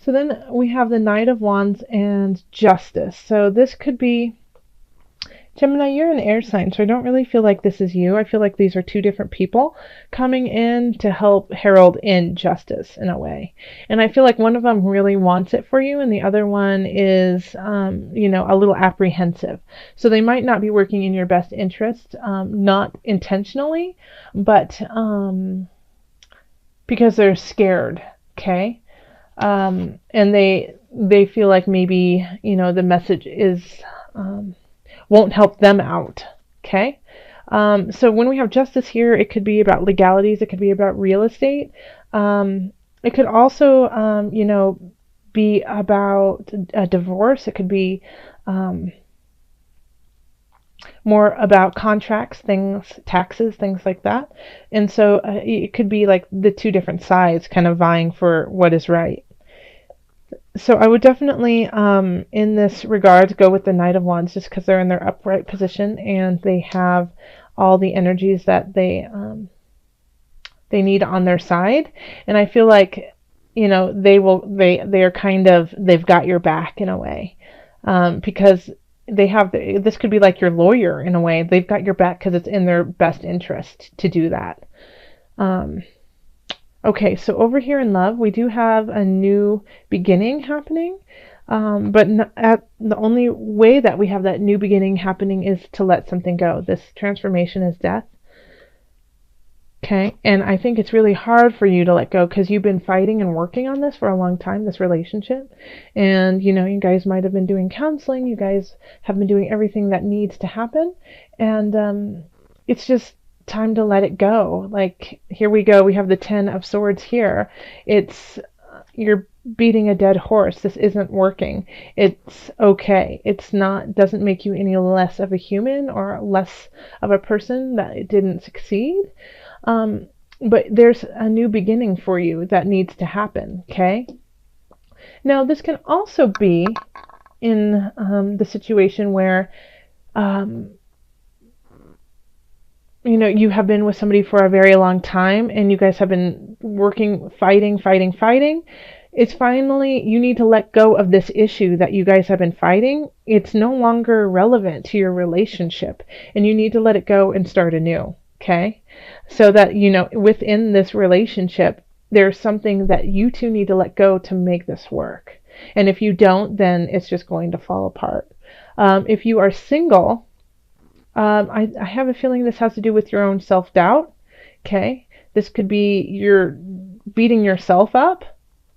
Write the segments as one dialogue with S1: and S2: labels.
S1: So then we have the Knight of Wands and Justice. So this could be Gemini, you're an air sign, so I don't really feel like this is you. I feel like these are two different people coming in to help herald in justice in a way. And I feel like one of them really wants it for you, and the other one is, a little apprehensive. So they might not be working in your best interest, not intentionally, but because they're scared, okay? And they feel like maybe, the message is... won't help them out. Okay. So when we have justice here, it could be about legalities. It could be about real estate. It could also, be about a divorce. It could be more about contracts, things, taxes, things like that. And so it could be like the two different sides kind of vying for what is right. So I would definitely, in this regard, go with the Knight of Wands just because they're in their upright position and they have all the energies that they need on their side. And I feel like, they're kind of, they've got your back in a way, because they have, this could be like your lawyer in a way. They've got your back because it's in their best interest to do that. Okay, so over here in love, we do have a new beginning happening, but the only way that we have that new beginning happening is to let something go. This transformation is death. Okay, and I think it's really hard for you to let go because you've been fighting and working on this for a long time, this relationship. And, you guys might have been doing counseling. You guys have been doing everything that needs to happen. And it's just time to let it go. Like, here we go. We have the 10 of Swords here. You're beating a dead horse. This isn't working. It's okay. It's not, doesn't make you any less of a human or less of a person that it didn't succeed. But there's a new beginning for you that needs to happen. Okay. Now, this can also be in the situation where, you have been with somebody for a very long time and you guys have been working, fighting. It's finally, you need to let go of this issue that you guys have been fighting. It's no longer relevant to your relationship and you need to let it go and start anew. Okay. So that, within this relationship, there's something that you two need to let go to make this work. And if you don't, then it's just going to fall apart. If you are single, I have a feeling this has to do with your own self-doubt. Okay. This could be you're beating yourself up,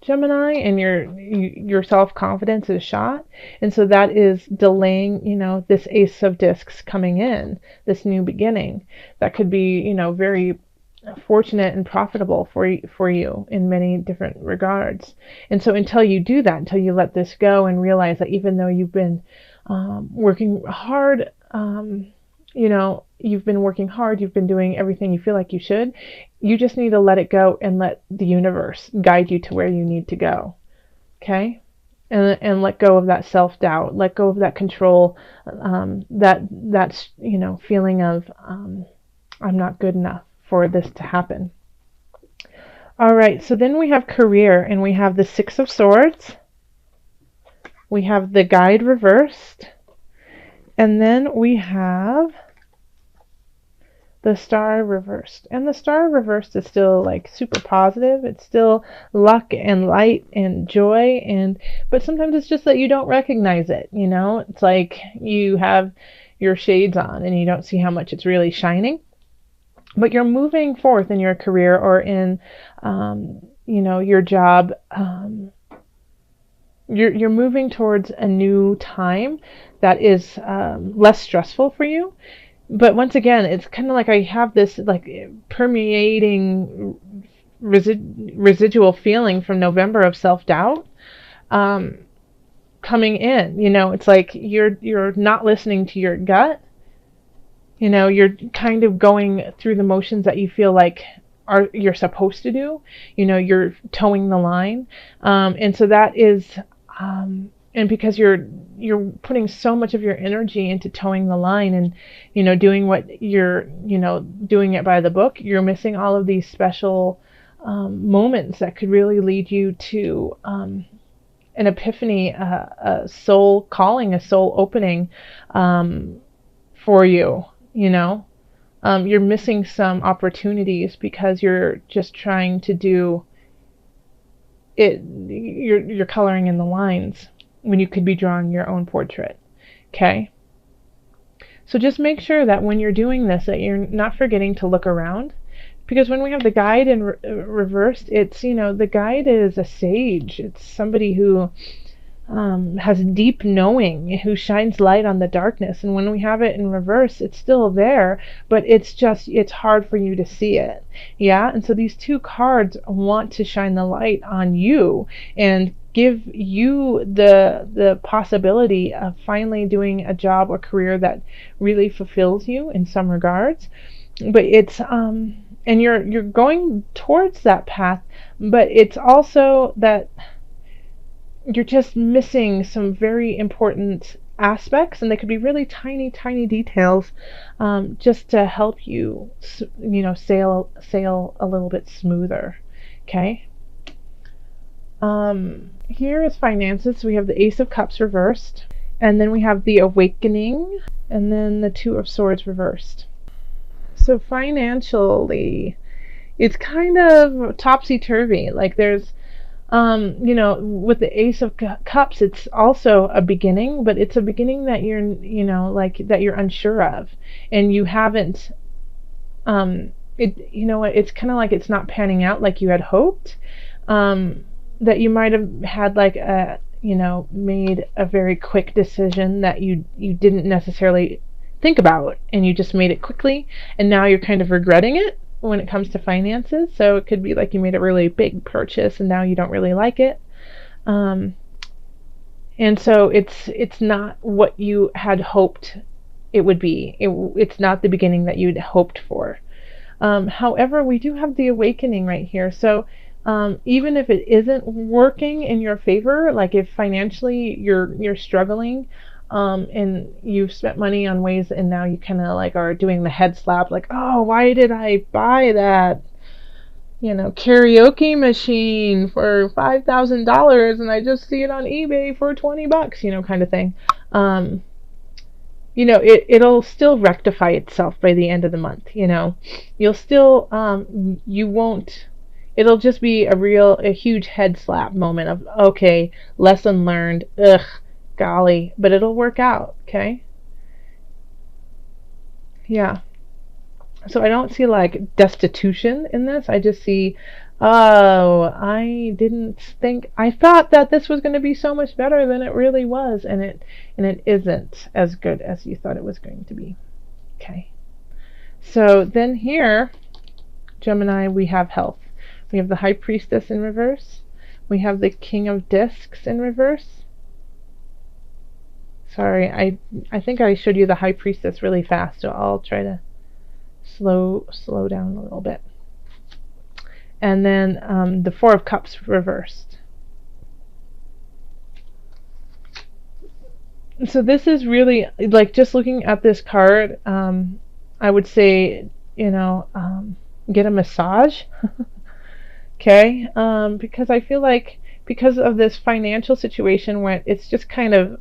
S1: Gemini, and your self-confidence is shot. And so that is delaying, this Ace of Discs coming in, this new beginning. That could be, very fortunate and profitable for you in many different regards. And so until you do that, until you let this go and realize that even though you've been working hard, you've been working hard, you've been doing everything you feel like you should, you just need to let it go and let the universe guide you to where you need to go. Okay? And let go of that self-doubt, let go of that control, that's feeling of I'm not good enough for this to happen. All right, so then we have career, and we have the Six of Swords. We have the Guide reversed. And then we have the Star reversed. And the Star reversed is still like super positive. It's still luck and light and joy, but sometimes it's just that you don't recognize it, It's like you have your shades on and you don't see how much it's really shining. But you're moving forth in your career or in your job. You're moving towards a new time that is less stressful for you. But once again, it's kind of like I have this like permeating residual feeling from November of self-doubt coming in. It's like you're not listening to your gut. You're kind of going through the motions that you feel like you're supposed to do. You're towing the line. And so that is, and because you're putting so much of your energy into towing the line and, doing what you're, doing it by the book, you're missing all of these special moments that could really lead you to an epiphany, a soul calling, a soul opening for you, you know. You're missing some opportunities because you're just trying to do it. You're coloring in the lines when you could be drawing your own portrait. Okay. So just make sure that when you're doing this, that you're not forgetting to look around. Because when we have the guide in reversed, it's, you know, the guide is a sage. It's somebody who has deep knowing, who shines light on the darkness. And when we have it in reverse, it's still there, but it's hard for you to see it. Yeah. And so these two cards want to shine the light on you and give you the possibility of finally doing a job or career that really fulfills you in some regards. But it's and you're going towards that path, but it's also that you're just missing some very important aspects, and they could be really tiny, tiny details, just to help you, you know, sail a little bit smoother. Okay. Here is finances. So we have the Ace of Cups reversed, and then we have the Awakening, and then the Two of Swords reversed. So financially, it's kind of topsy-turvy. Like there's, you know, with the Ace of Cups, it's also a beginning, but it's a beginning that you're, you know, like that you're unsure of, and you haven't, you know what, it's kind of like it's not panning out like you had hoped, that you might have had like a, you know, made a very quick decision that you didn't necessarily think about, and you just made it quickly, and now you're kind of regretting it when it comes to finances. So it could be like you made a really big purchase and now you don't really like it, and so it's not what you had hoped it would be. It's not the beginning that you'd hoped for. However, we do have the Awakening right here. So even if it isn't working in your favor, like if financially you're struggling, and you've spent money on ways, and now you kind of like are doing the head slap, like, oh, why did I buy that, you know, karaoke machine for $5,000 and I just see it on eBay for $20, you know, kind of thing. You know, it'll still rectify itself by the end of the month. You know, you'll still, you won't. It'll just be a huge head slap moment of, okay, lesson learned. Ugh. Golly, but it'll work out. Okay. Yeah. So I don't see like destitution in this. I just see, oh, I thought that this was going to be so much better than it really was, and it isn't as good as you thought it was going to be. Okay. So then here, Gemini, we have health. We have the High Priestess in reverse. We have the King of Discs in reverse. Sorry, I think I showed you the High Priestess really fast, so I'll try to slow down a little bit. And then the Four of Cups reversed. So this is really, like, just looking at this card, I would say, you know, get a massage. Okay? Because I feel like because of this financial situation where it's just kind of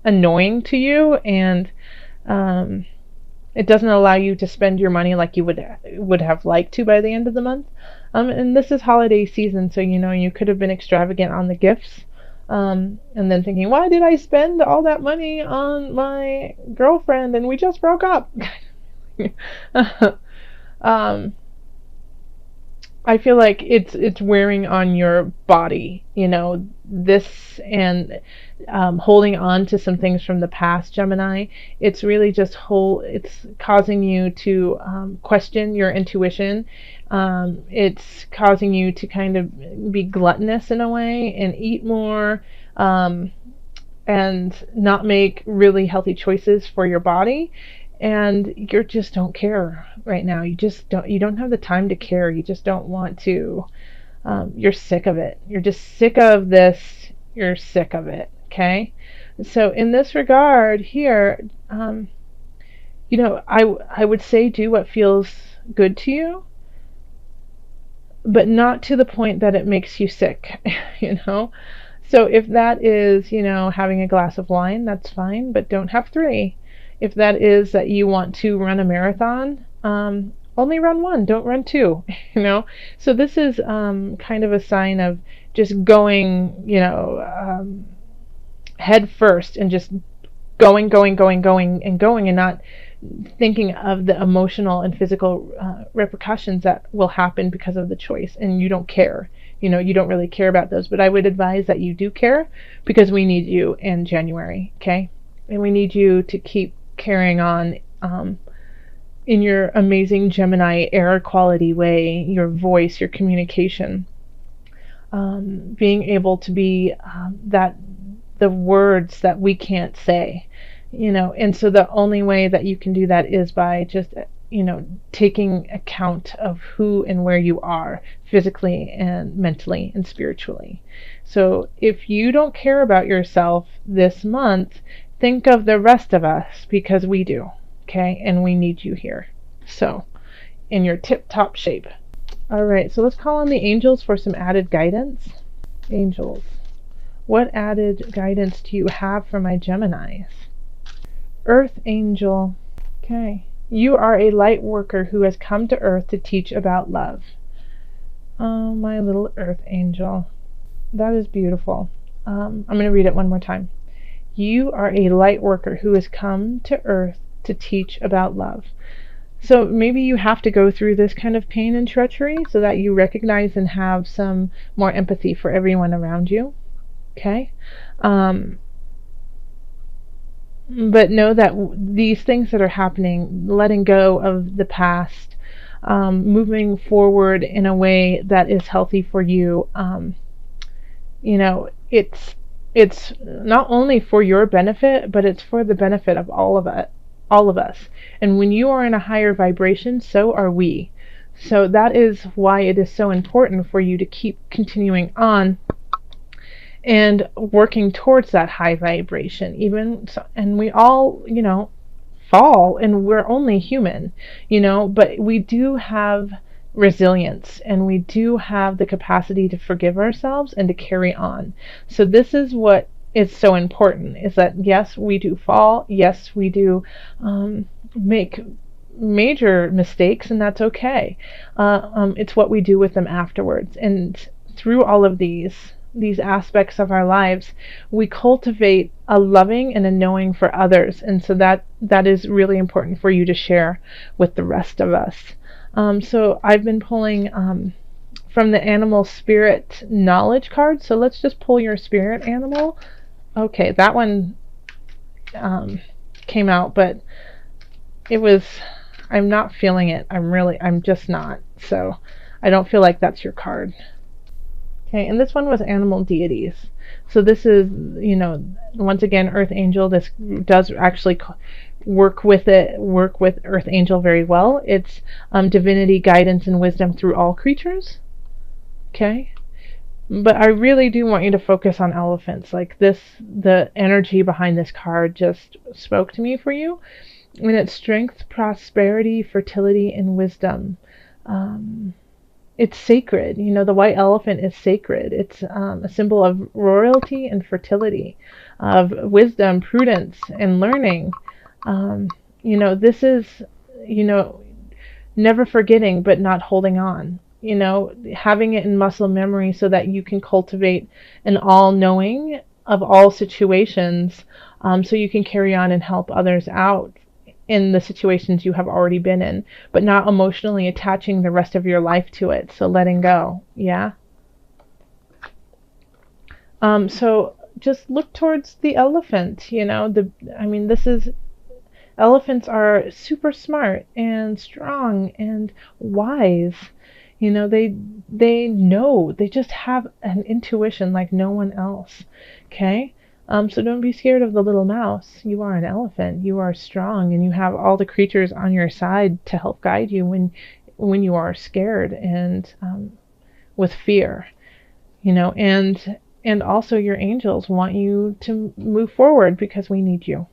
S1: annoying to you, and it doesn't allow you to spend your money like you would have liked to by the end of the month. And this is holiday season, so you know you could have been extravagant on the gifts, and then thinking, why did I spend all that money on my girlfriend and we just broke up? I feel like it's wearing on your body, you know, this, and holding on to some things from the past, Gemini. It's really just it's causing you to question your intuition. It's causing you to kind of be gluttonous in a way and eat more, and not make really healthy choices for your body. And you just don't care right now. You don't have the time to care. You just don't want to. You're sick of it. You're just sick of this. You're sick of it. Okay. So in this regard here, you know, I would say do what feels good to you, but not to the point that it makes you sick. You know. So if that is, having a glass of wine, that's fine, but don't have three. If that is that you want to run a marathon, only run one, don't run two, So this is kind of a sign of just going, head first and just going, and not thinking of the emotional and physical repercussions that will happen because of the choice, and you don't care. You don't really care about those, but I would advise that you do care, because we need you in January, okay? And we need you to keep carrying on in your amazing Gemini air quality way, your voice, your communication, being able to be the words that we can't say, and so the only way that you can do that is by just, taking account of who and where you are physically and mentally and spiritually. So if you don't care about yourself this month, think of the rest of us, because we do, okay? And we need you here. So, in your tip-top shape. All right, so let's call on the angels for some added guidance. Angels, what added guidance do you have for my Geminis? Earth Angel. Okay. You are a light worker who has come to Earth to teach about love. Oh, my little Earth Angel. That is beautiful. I'm going to read it one more time. You are a light worker who has come to Earth to teach about love. So maybe you have to go through this kind of pain and treachery so that you recognize and have some more empathy for everyone around you. Okay? But know that these things that are happening, letting go of the past, moving forward in a way that is healthy for you, it's not only for your benefit, but it's for the benefit of all of us. And when you are in a higher vibration, so are we. So that is why it is so important for you to keep continuing on and working towards that high vibration. And we all, fall, and we're only human, but we do have resilience, and we do have the capacity to forgive ourselves and to carry on. So this is what is so important, is that yes, we do fall, yes, we do make major mistakes, and that's okay. It's what we do with them afterwards. And through all of these aspects of our lives, we cultivate a loving and a knowing for others, and so that is really important for you to share with the rest of us. So I've been pulling from the animal spirit knowledge card, so let's just pull your spirit animal. Okay, that one came out, but I'm not feeling it. I'm just not. So I don't feel like that's your card. Okay, and this one was animal deities. So this is, once again, Earth Angel. This does actually work with Earth Angel very well. It's divinity, guidance, and wisdom through all creatures. Okay? But I really do want you to focus on elephants. Like this, the energy behind this card just spoke to me for you. And it's strength, prosperity, fertility, and wisdom. It's sacred. The white elephant is sacred. It's a symbol of royalty and fertility, of wisdom, prudence, and learning. This is, never forgetting but not holding on. Having it in muscle memory so that you can cultivate an all-knowing of all situations, so you can carry on and help others out in the situations you have already been in, but not emotionally attaching the rest of your life to it. So letting go. Yeah. So just look towards the elephant. Elephants are super smart and strong and wise. They know, they just have an intuition like no one else. Okay? So don't be scared of the little mouse. You are an elephant. You are strong, and you have all the creatures on your side to help guide you when you are scared and with fear. And also your angels want you to move forward because we need you.